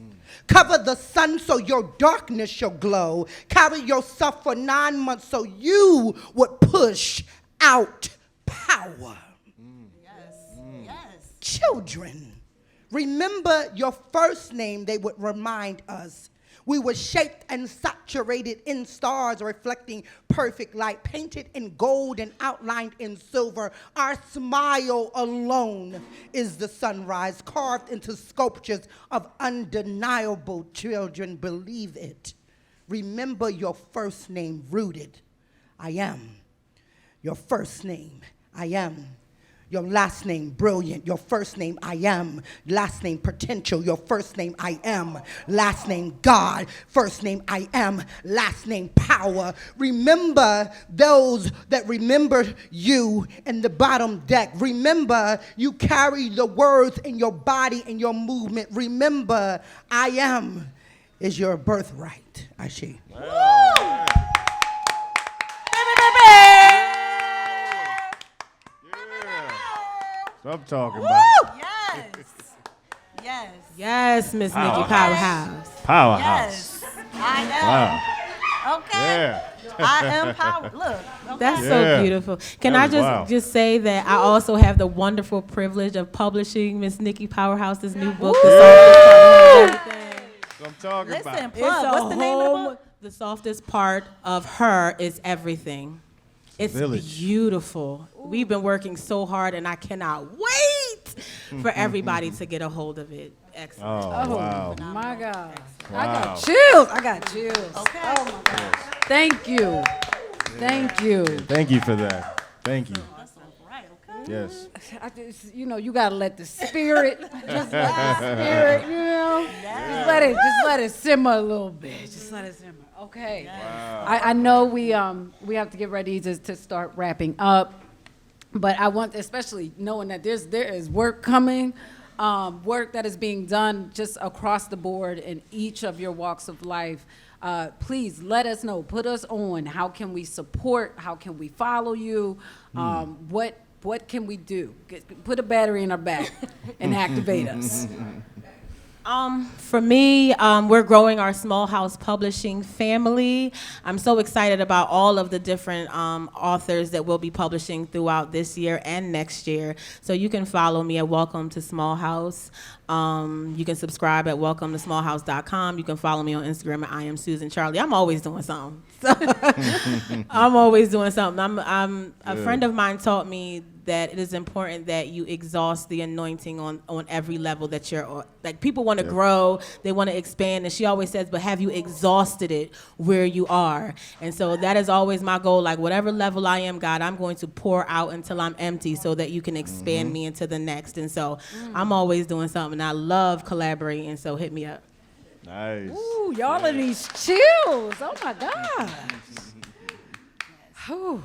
Cover the sun so your darkness shall glow. Carry yourself for 9 months so you would push out power. Yes. Children. Remember your first name, they would remind us. We were shaped and saturated in stars, reflecting perfect light, painted in gold and outlined in silver. Our smile alone is the sunrise, carved into sculptures of undeniable children. Believe it. Remember your first name, rooted. I am. Your first name, I am. Your last name, brilliant. Your first name, I am. Last name, potential. Your first name, I am. Last name, God. First name, I am. Last name, power. Remember those that remember you in the bottom deck. Remember you carry the words in your body and your movement. Remember, I am is your birthright. Ashe. Wow. What I'm talking about. Yes. Yes. Yes, Miss Nikki Powerhouse. Powerhouse. Yes. I am. Wow. Okay. Yeah. I am power. Look. Okay. That's Yeah. so beautiful. Can That I was wild. just say that I also have the wonderful privilege of publishing Miss Nikki Powerhouse's new book, The Softest Part of Everything. What I'm talking Listen, about. plug. What's the name of the book? The softest part of her is everything. It's Village. beautiful. We've been working so hard, and I cannot wait for everybody to get a hold of it. Excellent. Oh, wow. My God. I Wow. got chills. I got chills. Okay. Oh my gosh. Thank you. Thank you. Thank you for that. Thank you. Right, okay. Yes. I just, you gotta let the spirit, just let the spirit, just let it simmer a little bit. Just let it simmer. Okay. Wow. I know we have to get ready to start wrapping up, but I want, especially knowing that there is work coming, work that is being done just across the board in each of your walks of life. Please let us know. Put us on. How can we support? How can we follow you? What can we do? Put a battery in our back and activate us. For me, we're growing our small house publishing family. I'm so excited about all of the different authors that we'll be publishing throughout this year and next year. So you can follow me at Welcome to Small House. You can subscribe at welcometosmallhouse.com. You can follow me on Instagram at I am Susan Charli. I'm always doing something. I'm always doing something. A friend of mine taught me that it is important that you exhaust the anointing on every level that you're on. Like, people want to grow, they want to expand, and she always says, but have you exhausted it where you are? And so that is always my goal. Like, whatever level I am, God, I'm going to pour out until I'm empty so that you can expand me into the next. And so I'm always doing something. I love collaborating, so hit me up. Nice. Ooh, y'all are these chills. Oh my God. Whew.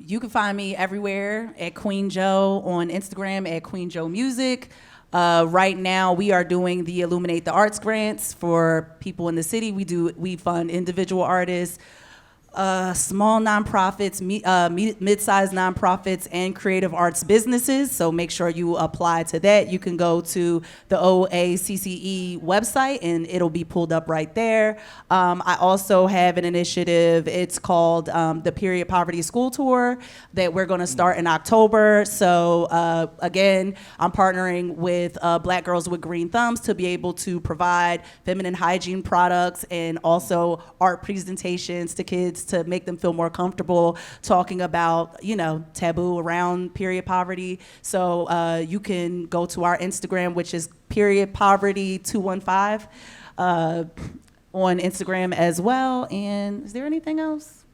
You can find me everywhere at Queen Joe, on Instagram at Queen Joe Music. Right now, we are doing the Illuminate the Arts grants for people in the city. We fund individual artists, small nonprofits, mid-sized nonprofits, and creative arts businesses. So make sure you apply to that. You can go to the OACCE website, and it'll be pulled up right there. I also have an initiative. It's called the Period Poverty School Tour that we're going to start in October. So again, I'm partnering with Black Girls with Green Thumbs to be able to provide feminine hygiene products and also art presentations to kids to make them feel more comfortable talking about, taboo around period poverty. So you can go to our Instagram, which is period poverty 215 on Instagram as well. And is there anything else?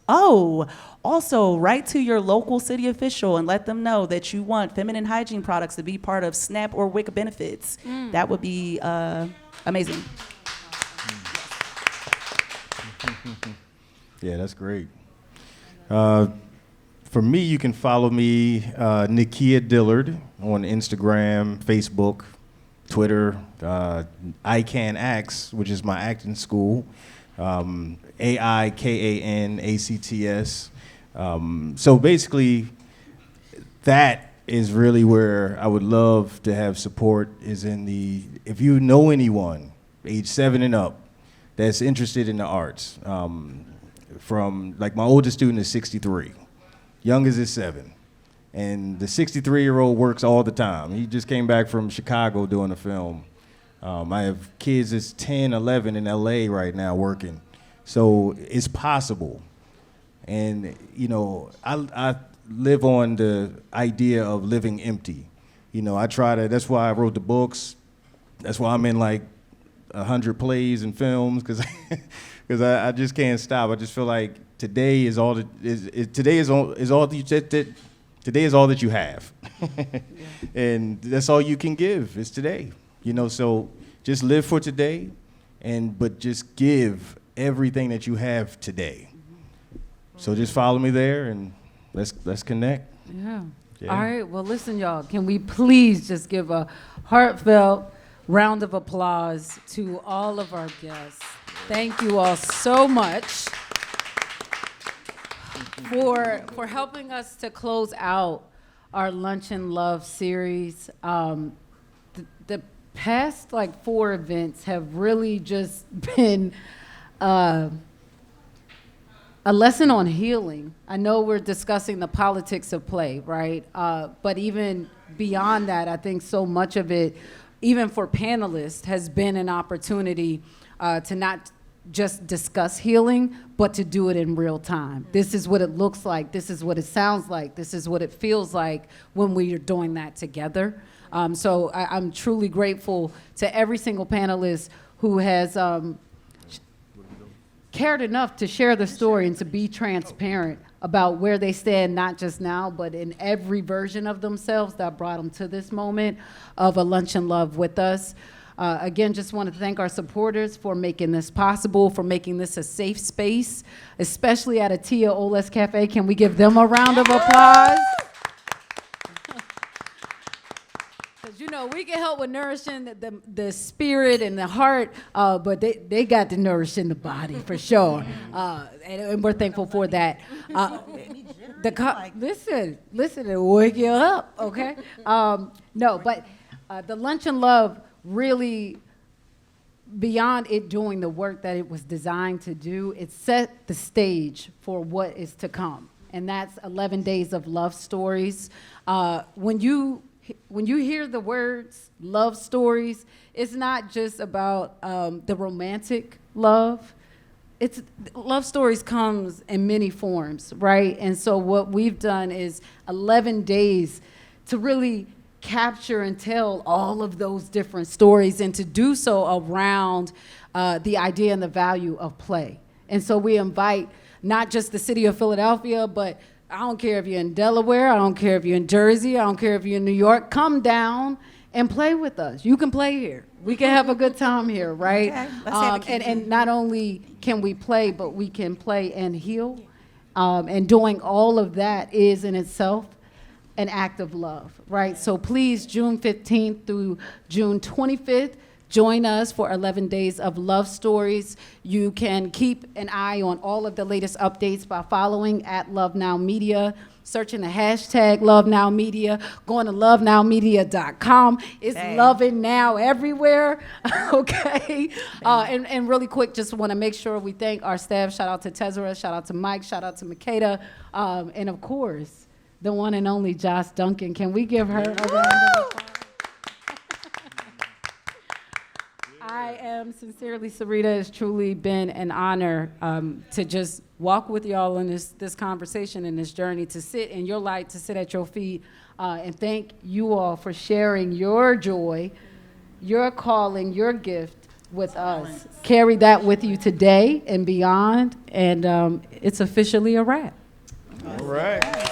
Oh, also write to your local city official and let them know that you want feminine hygiene products to be part of SNAP or WIC benefits. That would be amazing. Yeah, that's great. For me, you can follow me, Nakia Dillard, on Instagram, Facebook, Twitter, I Can Acts, which is my acting school, AIKANACTS. So basically, that is really where I would love to have support, is if you know anyone, age 7 and up, that's interested in the arts. From, like, my oldest student is 63, youngest is 7. And the 63-year-old works all the time. He just came back from Chicago doing a film. I have kids that's 10, 11 in LA right now working. So it's possible. And, I live on the idea of living empty. That's why I wrote the books. That's why I'm in like 100 plays and films, because I just can't stop. I just feel like today is all that you have, and that's all you can give is today. So just live for today, but just give everything that you have today. So just follow me there, and let's connect. Yeah. Yeah. All right. Well, listen, y'all. Can we please just give a heartfelt round of applause to all of our guests? Thank you all so much for helping us to close out our Lunch and Love series. The past 4 events have really just been a lesson on healing. I know we're discussing the politics of play, right? But even beyond that, I think so much of it, even for panelists, has been an opportunity to not just discuss healing, but to do it in real time. This is what it looks like. This is what it sounds like. This is what it feels like when we are doing that together. So I'm truly grateful to every single panelist who has cared enough to share the story and to be transparent about where they stand, not just now, but in every version of themselves that brought them to this moment of a lunch and love with us. Again, just want to thank our supporters for making this possible, for making this a safe space, especially at Tia Oles Cafe. Can we give them a round of applause? Because, you know, we can help with nourishing the spirit and the heart, but they got to nourish in the body for sure. And we're thankful for that. Listen, it'll wake you up, okay? No, but the Lunch and Love really, beyond it doing the work that it was designed to do, it set the stage for what is to come. And that's 11 days of love stories. When you hear the words love stories, it's not just about the romantic love. It's love stories comes in many forms, right? And so what we've done is 11 days to really capture and tell all of those different stories, and to do so around the idea and the value of play. And so we invite not just the city of Philadelphia, but I don't care if you're in Delaware, I don't care if you're in Jersey, I don't care if you're in New York, come down and play with us. You can play here. We can have a good time here, right? Okay, let's have a and not only can we play, but we can play and heal. And doing all of that is in itself an act of love, right? So please, June 15th through June 25th, join us for 11 days of love stories. You can keep an eye on all of the latest updates by following at Love Now Media, searching the hashtag Love Now Media, going to lovenowmedia.com. It's loving now everywhere, okay? And really quick, just want to make sure we thank our staff. Shout out to Tezra, shout out to Mike, shout out to Makeda, and of course, the one and only Joss Duncan. Can we give her a round of applause? I am Sincerely Syreeta. It's truly been an honor to just walk with y'all in this conversation and this journey, to sit in your light, to sit at your feet, and thank you all for sharing your joy, your calling, your gift with us. Carry that with you today and beyond, and it's officially a wrap. All right.